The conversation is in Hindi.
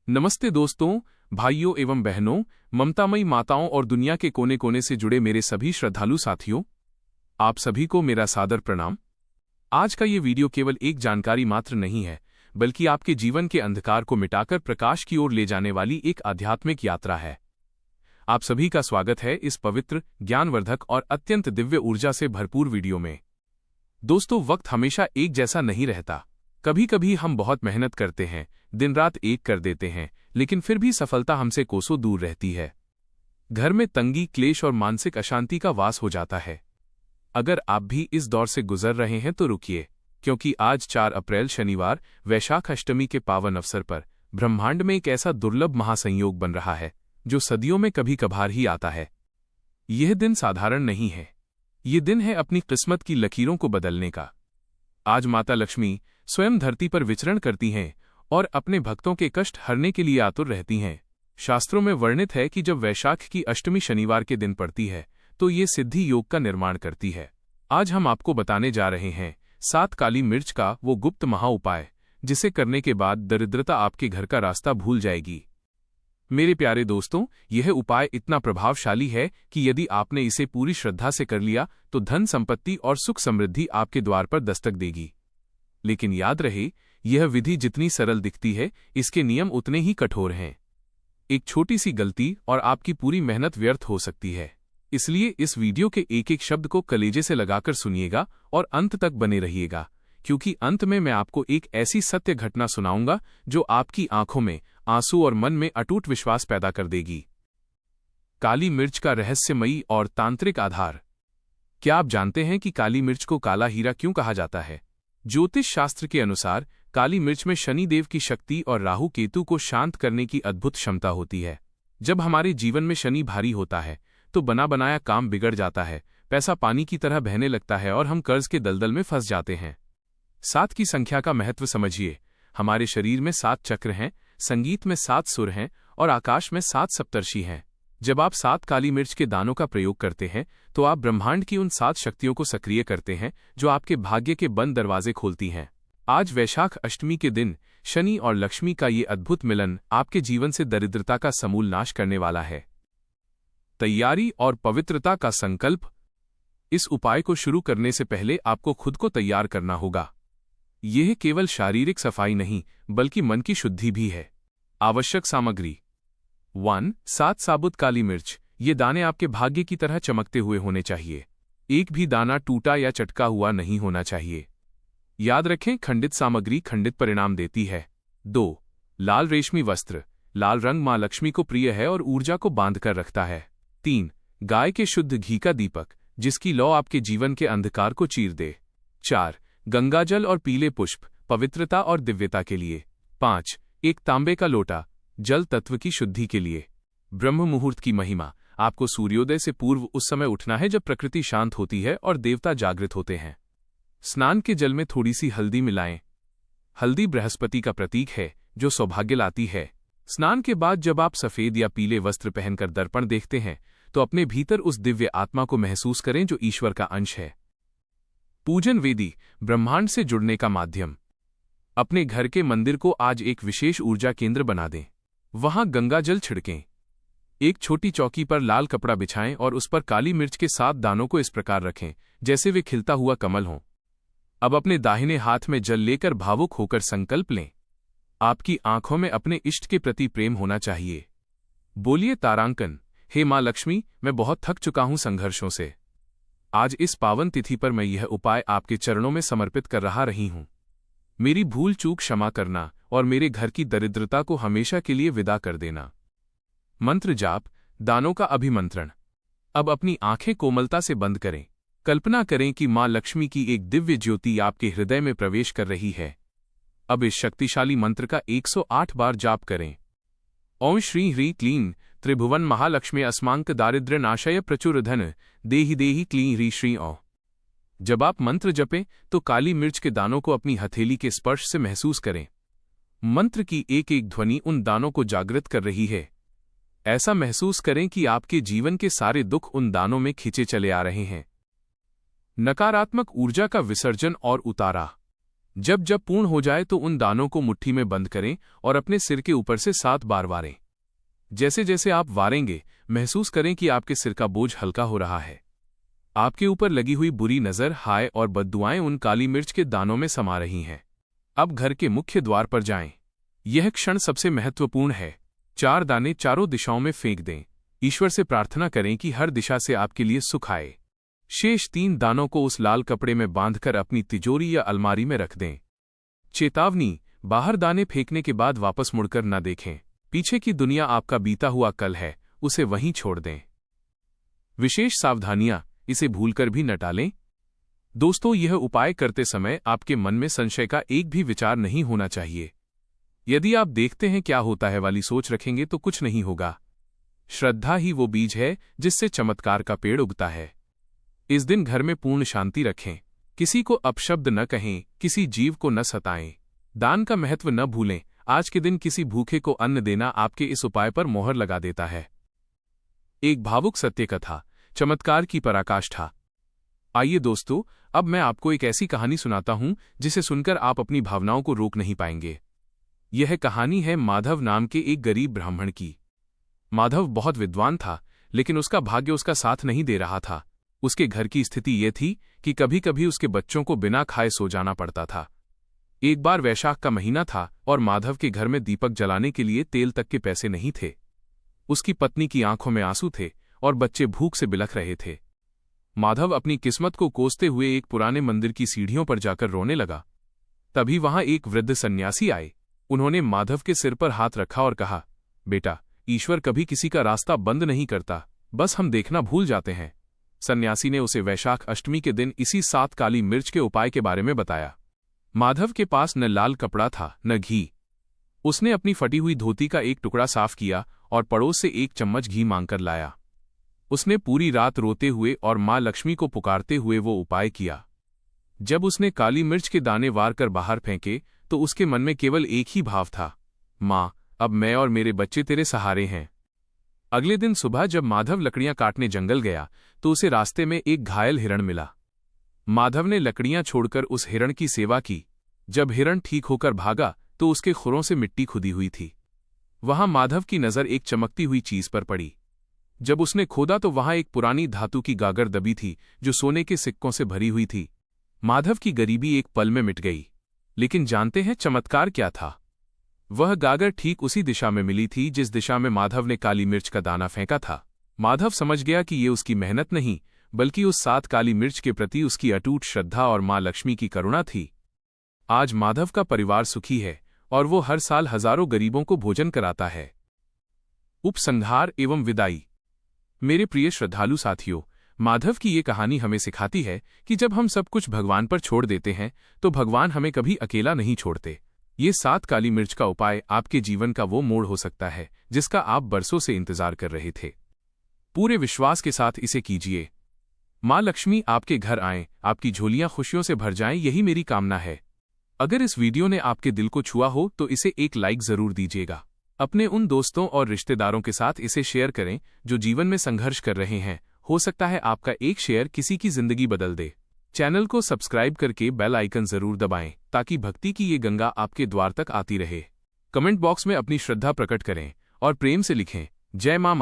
नमस्ते दोस्तों, भाइयों एवं बहनों, ममतामयी माताओं और दुनिया के कोने कोने से जुड़े मेरे सभी श्रद्धालु साथियों, आप सभी को मेरा सादर प्रणाम। आज का ये वीडियो केवल एक जानकारी मात्र नहीं है, बल्कि आपके जीवन के अंधकार को मिटाकर प्रकाश की ओर ले जाने वाली एक आध्यात्मिक यात्रा है। आप सभी का स्वागत है इस पवित्र, ज्ञानवर्धक और अत्यंत दिव्य ऊर्जा से भरपूर वीडियो में। दोस्तों, वक्त हमेशा एक जैसा नहीं रहता। कभी कभी हम बहुत मेहनत करते हैं, दिन रात एक कर देते हैं, लेकिन फिर भी सफलता हमसे कोसों दूर रहती है। घर में तंगी, क्लेश और मानसिक अशांति का वास हो जाता है। अगर आप भी इस दौर से गुजर रहे हैं तो रुकिए, क्योंकि आज 4 अप्रैल शनिवार वैशाख अष्टमी के पावन अवसर पर ब्रह्मांड में एक ऐसा दुर्लभ महासंयोग बन रहा है जो सदियों में कभी कभार ही आता है। यह दिन साधारण नहीं है। ये दिन है अपनी किस्मत की लकीरों को बदलने का। आज माता लक्ष्मी स्वयं धरती पर विचरण करती हैं और अपने भक्तों के कष्ट हरने के लिए आतुर रहती हैं। शास्त्रों में वर्णित है कि जब वैशाख की अष्टमी शनिवार के दिन पड़ती है तो ये सिद्धि योग का निर्माण करती है। आज हम आपको बताने जा रहे हैं 7 काली मिर्च का वो गुप्त महा उपाय, जिसे करने के बाद दरिद्रता आपके घर का रास्ता भूल जाएगी। मेरे प्यारे दोस्तों, यह उपाय इतना प्रभावशाली है कि यदि आपने इसे पूरी श्रद्धा से कर लिया तो धन संपत्ति और सुख समृद्धि आपके द्वार पर दस्तक देगी। लेकिन याद रहे, यह विधि जितनी सरल दिखती है, इसके नियम उतने ही कठोर हैं। एक छोटी सी गलती और आपकी पूरी मेहनत व्यर्थ हो सकती है। इसलिए इस वीडियो के एक एक शब्द को कलेजे से लगाकर सुनिएगा और अंत तक बने रहिएगा, क्योंकि अंत में मैं आपको एक ऐसी सत्य घटना सुनाऊंगा जो आपकी आंखों में आंसू और मन में अटूट विश्वास पैदा कर देगी। काली मिर्च का रहस्यमयी और तांत्रिक आधार। क्या आप जानते हैं कि काली मिर्च को काला हीरा क्यों कहा जाता है? ज्योतिष शास्त्र के अनुसार काली मिर्च में शनिदेव की शक्ति और राहु केतु को शांत करने की अद्भुत क्षमता होती है। जब हमारे जीवन में शनि भारी होता है तो बना बनाया काम बिगड़ जाता है, पैसा पानी की तरह बहने लगता है और हम कर्ज के दलदल में फंस जाते हैं। 7 की संख्या का महत्व समझिए। हमारे शरीर में 7 चक्र हैं, संगीत में 7 सुर हैं और आकाश में 7 सप्तर्षि हैं। जब आप 7 काली मिर्च के दानों का प्रयोग करते हैं तो आप ब्रह्मांड की उन 7 शक्तियों को सक्रिय करते हैं जो आपके भाग्य के बंद दरवाजे खोलती हैं। आज वैशाख अष्टमी के दिन शनि और लक्ष्मी का ये अद्भुत मिलन आपके जीवन से दरिद्रता का समूल नाश करने वाला है। तैयारी और पवित्रता का संकल्प। इस उपाय को शुरू करने से पहले आपको खुद को तैयार करना होगा। यह केवल शारीरिक सफाई नहीं, बल्कि मन की शुद्धि भी है। आवश्यक सामग्री। 7 साबुत काली मिर्च। ये दाने आपके भाग्य की तरह चमकते हुए होने चाहिए। एक भी दाना टूटा या चटका हुआ नहीं होना चाहिए। याद रखें, खंडित सामग्री खंडित परिणाम देती है। 2 लाल रेशमी वस्त्र। लाल रंग मां लक्ष्मी को प्रिय है और ऊर्जा को बांध कर रखता है। 3 गाय के शुद्ध घी का दीपक, जिसकी लौ आपके जीवन के अंधकार को चीर दे। 4 गंगाजल और पीले पुष्प, पवित्रता और दिव्यता के लिए। 5 एक तांबे का लोटा, जल तत्व की शुद्धि के लिए। ब्रह्म मुहूर्त की महिमा। आपको सूर्योदय से पूर्व उस समय उठना है जब प्रकृति शांत होती है और देवता जागृत होते हैं। स्नान के जल में थोड़ी सी हल्दी मिलाएं। हल्दी बृहस्पति का प्रतीक है जो सौभाग्य लाती है। स्नान के बाद जब आप सफेद या पीले वस्त्र पहनकर दर्पण देखते हैं तो अपने भीतर उस दिव्य आत्मा को महसूस करें जो ईश्वर का अंश है। पूजन वेदी, ब्रह्मांड से जुड़ने का माध्यम। अपने घर के मंदिर को आज एक विशेष ऊर्जा केंद्र बना दें। वहां गंगा जल छिड़कें। एक छोटी चौकी पर लाल कपड़ा बिछाएं और उस पर काली मिर्च के 7 दानों को इस प्रकार रखें जैसे वे खिलता हुआ कमल हों। अब अपने दाहिने हाथ में जल लेकर भावुक होकर संकल्प लें। आपकी आंखों में अपने इष्ट के प्रति प्रेम होना चाहिए। बोलिए तारांकन, हे मां लक्ष्मी, मैं बहुत थक चुका हूं संघर्षों से। आज इस पावन तिथि पर मैं यह उपाय आपके चरणों में समर्पित कर रही हूं। मेरी भूल चूक क्षमा करना और मेरे घर की दरिद्रता को हमेशा के लिए विदा कर देना। मंत्र जाप, दानों का अभिमंत्रण। अब अपनी आंखें कोमलता से बंद करें। कल्पना करें कि मां लक्ष्मी की एक दिव्य ज्योति आपके हृदय में प्रवेश कर रही है। अब इस शक्तिशाली मंत्र का 108 बार जाप करें। ओम श्री ह्री क्लीं त्रिभुवन महालक्ष्मी अस्मांक दारिद्र्य नाशय प्रचुर धन देहि देहि क्लीं ह्री श्री ओ। जब आप मंत्र जपें तो काली मिर्च के दानों को अपनी हथेली के स्पर्श से महसूस करें। मंत्र की एक एक ध्वनि उन दानों को जागृत कर रही है। ऐसा महसूस करें कि आपके जीवन के सारे दुख उन दानों में खींचे चले आ रहे हैं। नकारात्मक ऊर्जा का विसर्जन और उतारा। जब जब पूर्ण हो जाए तो उन दानों को मुट्ठी में बंद करें और अपने सिर के ऊपर से 7 बार वारें। जैसे जैसे आप वारेंगे, महसूस करें कि आपके सिर का बोझ हल्का हो रहा है। आपके ऊपर लगी हुई बुरी नज़र, हाय और बद्दुआएं उन काली मिर्च के दानों में समा रही हैं। अब घर के मुख्य द्वार पर जाएं। यह क्षण सबसे महत्वपूर्ण है। 4 दाने चारों दिशाओं में फेंक दें। ईश्वर से प्रार्थना करें कि हर दिशा से आपके लिए सुख आए। शेष 3 दानों को उस लाल कपड़े में बांधकर अपनी तिजोरी या अलमारी में रख दें। चेतावनी, बाहर दाने फेंकने के बाद वापस मुड़कर न देखें। पीछे की दुनिया आपका बीता हुआ कल है, उसे वहीं छोड़ दें। विशेष सावधानियां, इसे भूलकर भी न टालें। दोस्तों, यह उपाय करते समय आपके मन में संशय का एक भी विचार नहीं होना चाहिए। यदि आप देखते हैं क्या होता है वाली सोच रखेंगे तो कुछ नहीं होगा। श्रद्धा ही वो बीज है जिससे चमत्कार का पेड़ उगता है। इस दिन घर में पूर्ण शांति रखें। किसी को अपशब्द न कहें, किसी जीव को न सताएं। दान का महत्व न भूलें। आज के दिन किसी भूखे को अन्न देना आपके इस उपाय पर मोहर लगा देता है। एक भावुक सत्य कथा, चमत्कार की पराकाष्ठा। आइए दोस्तों, अब मैं आपको एक ऐसी कहानी सुनाता हूं जिसे सुनकर आप अपनी भावनाओं को रोक नहीं पाएंगे। यह कहानी है माधव नाम के एक गरीब ब्राह्मण की। माधव बहुत विद्वान था, लेकिन उसका भाग्य उसका साथ नहीं दे रहा था। उसके घर की स्थिति ये थी कि कभी कभी उसके बच्चों को बिना खाए सो जाना पड़ता था। एक बार वैशाख का महीना था और माधव के घर में दीपक जलाने के लिए तेल तक के पैसे नहीं थे। उसकी पत्नी की आंखों में आंसू थे और बच्चे भूख से बिलख रहे थे। माधव अपनी किस्मत को कोसते हुए एक पुराने मंदिर की सीढ़ियों पर जाकर रोने लगा। तभी वहां एक वृद्ध सन्यासी आए। उन्होंने माधव के सिर पर हाथ रखा और कहा, बेटा, ईश्वर कभी किसी का रास्ता बंद नहीं करता, बस हम देखना भूल जाते हैं। सन्यासी ने उसे वैशाख अष्टमी के दिन इसी 7 काली मिर्च के उपाय के बारे में बताया। माधव के पास न लाल कपड़ा था न घी। उसने अपनी फटी हुई धोती का एक टुकड़ा साफ किया और पड़ोस से 1 चम्मच घी मांगकर लाया। उसने पूरी रात रोते हुए और माँ लक्ष्मी को पुकारते हुए वो उपाय किया। जब उसने काली मिर्च के दाने वार कर बाहर फेंके तो उसके मन में केवल एक ही भाव था, माँ, अब मैं और मेरे बच्चे तेरे सहारे हैं। अगले दिन सुबह जब माधव लकड़ियां काटने जंगल गया तो उसे रास्ते में एक घायल हिरण मिला। माधव ने लकड़ियां छोड़कर उस हिरण की सेवा की। जब हिरण ठीक होकर भागा तो उसके खुरों से मिट्टी खुदी हुई थी। वहां माधव की नज़र एक चमकती हुई चीज पर पड़ी। जब उसने खोदा तो वहां एक पुरानी धातु की गागर दबी थी जो सोने के सिक्कों से भरी हुई थी। माधव की गरीबी एक पल में मिट गई। लेकिन जानते हैं चमत्कार क्या था? वह गागर ठीक उसी दिशा में मिली थी जिस दिशा में माधव ने काली मिर्च का दाना फेंका था। माधव समझ गया कि ये उसकी मेहनत नहीं, बल्कि उस 7 काली मिर्च के प्रति उसकी अटूट श्रद्धा और माँ लक्ष्मी की करुणा थी। आज माधव का परिवार सुखी है और वो हर साल हजारों गरीबों को भोजन कराता है। उपसंहार एवं विदाई। मेरे प्रिय श्रद्धालु साथियों, माधव की ये कहानी हमें सिखाती है कि जब हम सब कुछ भगवान पर छोड़ देते हैं तो भगवान हमें कभी अकेला नहीं छोड़ते। ये 7 काली मिर्च का उपाय आपके जीवन का वो मोड़ हो सकता है जिसका आप बरसों से इंतजार कर रहे थे। पूरे विश्वास के साथ इसे कीजिए। माँ लक्ष्मी आपके घर आएं, आपकी झोलियां खुशियों से भर जाएं, यही मेरी कामना है। अगर इस वीडियो ने आपके दिल को छुआ हो तो इसे एक लाइक जरूर दीजिएगा। अपने उन दोस्तों और रिश्तेदारों के साथ इसे शेयर करें जो जीवन में संघर्ष कर रहे हैं। हो सकता है आपका एक शेयर किसी की जिंदगी बदल दे। चैनल को सब्सक्राइब करके बेल आइकन जरूर दबाएं ताकि भक्ति की ये गंगा आपके द्वार तक आती रहे। कमेंट बॉक्स में अपनी श्रद्धा प्रकट करें और प्रेम से लिखें, जय मां।